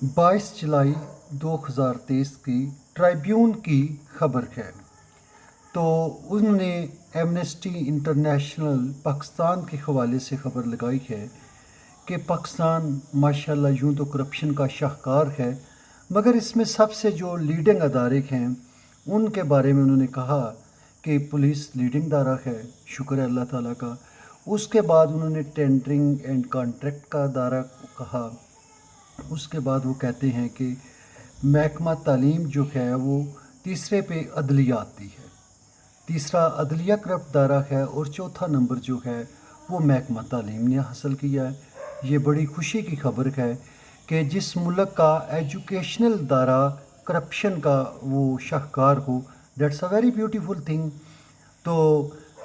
22 जुलाई 2023 की ट्राइब्यून की खबर है। तो उन्होंने एमनेस्टी इंटरनेशनल पाकिस्तान के हवाले से खबर लगाई है कि पाकिस्तान माशाल्लाह यूँ तो करप्शन का शाहकार है, मगर इसमें सबसे जो लीडिंग अदारे हैं उनके बारे में उन्होंने कहा कि पुलिस लीडिंग अदारा है, शुक्र है अल्लाह ताला का। उसके बाद उन्होंने टेंडरिंग एंड कॉन्ट्रैक्ट का अदारा कहा। उसके बाद वो कहते हैं कि महकमा तालीम जो है वो तीसरे पे अदलिया आती है, तीसरा अदलिया करप्ट दायरा है और चौथा नंबर जो है वो महकमा तालीम ने हासिल किया है। ये बड़ी खुशी की खबर है कि जिस मुल्क का एजुकेशनल दायरा करप्शन का वो शाहकार हो, that's a very beautiful thing. तो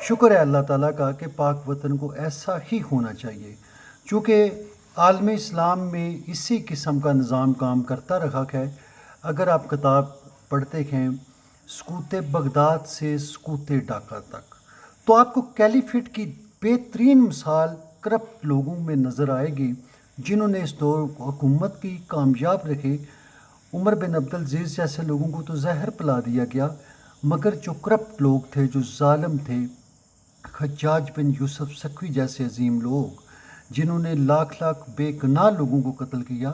शुक्र है अल्लाह ताला का कि पाक वतन को ऐसा ही होना चाहिए, चूँकि आलम इस्लाम में इसी किस्म का निज़ाम काम करता रहा है। अगर आप किताब पढ़ते हैं सकूत बगदाद से सकूत ढाका तक, तो आपको कैलिफेट की बेहतरीन मिसाल करप्ट लोगों में नज़र आएगी जिन्होंने इस दौर हुकूमत की कामयाब रखे। उमर बिन अब्दुल अज़ीज़ जैसे लोगों को तो जहर पिला दिया गया, मगर जो करप्ट लोग थे, जो जालिम थे, हज्जाज बिन यूसुफ सकवी जैसे अजीम लोग जिन्होंने लाख लाख बेगुनाह लोगों को कत्ल किया,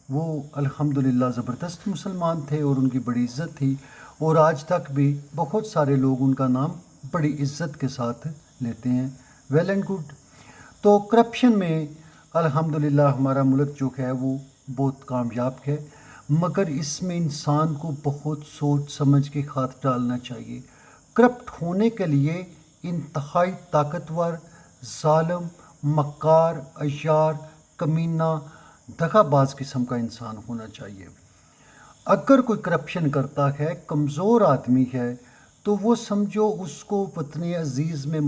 वो अल्हम्दुलिल्लाह ज़बरदस्त मुसलमान थे और उनकी बड़ी इज़्ज़त थी। और आज तक भी बहुत सारे लोग उनका नाम बड़ी इज़्ज़त के साथ लेते हैं। Well and good. तो करप्शन में अल्हम्दुलिल्लाह हमारा मुल्क जो है वो बहुत कामयाब है, मगर इसमें इंसान को बहुत सोच समझ के हाथ डालना चाहिए। करप्ट होने के लिए इंतहाई ताकतवर, जालिम, मक्कार, अय्यार, कमीना, दगाबाज किस्म का इंसान होना चाहिए। अगर कोई करप्शन करता है, कमज़ोर आदमी है, तो वो समझो उसको वतन अज़ीज़ में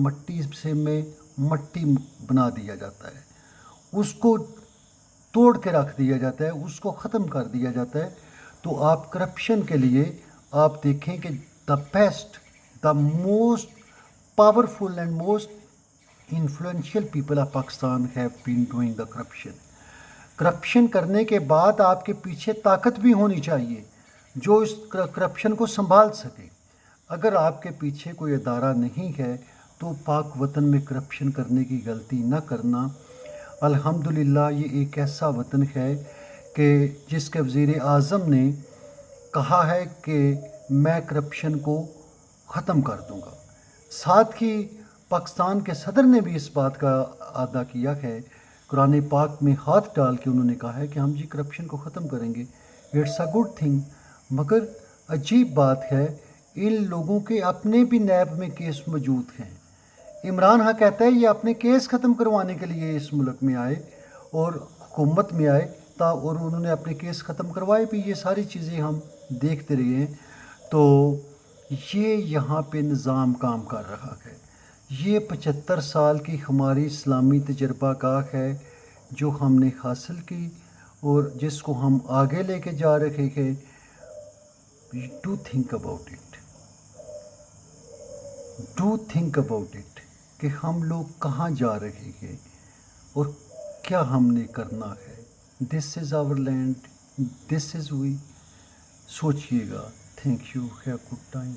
मट्टी बना दिया जाता है, उसको तोड़ के रख दिया जाता है, उसको ख़त्म कर दिया जाता है। तो आप करप्शन के लिए आप देखें कि the best, the most powerful and most influential people of Pakistan have been doing the corruption. Corruption करने के बाद आपके पीछे ताकत भी होनी चाहिए जो इस करप्शन को संभाल सके। अगर आपके पीछे कोई अदारा नहीं है तो पाक वतन में करप्शन करने की गलती न करना। अल्हम्दुलिल्लाह ये एक ऐसा वतन है कि जिसके वज़ीर आज़म ने कहा है कि मैं करप्शन को ख़त्म कर दूंगा। साथ ही पाकिस्तान के सदर ने भी इस बात का अदा किया है, कुरान पाक में हाथ डाल के उन्होंने कहा है कि हम जी करप्शन को ख़त्म करेंगे। It's a good thing. मगर अजीब बात है, इन लोगों के अपने भी नैब में केस मौजूद हैं। इमरान हाँ कहता है ये अपने केस ख़त्म करवाने के लिए इस मुल्क में आए और हुकूमत में आए और उन्होंने अपने केस ख़त्म करवाए भी। ये सारी चीज़ें हम देखते रहे हैं। तो ये यहाँ पे निज़ाम काम कर रहा है। ये 75 साल की हमारी इस्लामी तजर्बागाह है जो हमने हासिल की और जिसको हम आगे लेके जा रहे हैं। Do think about it, do think about it कि हम लोग कहाँ जा रहे हैं और क्या हमने करना है। This is our land, this is we. सोचिएगा। Thank you, have good time.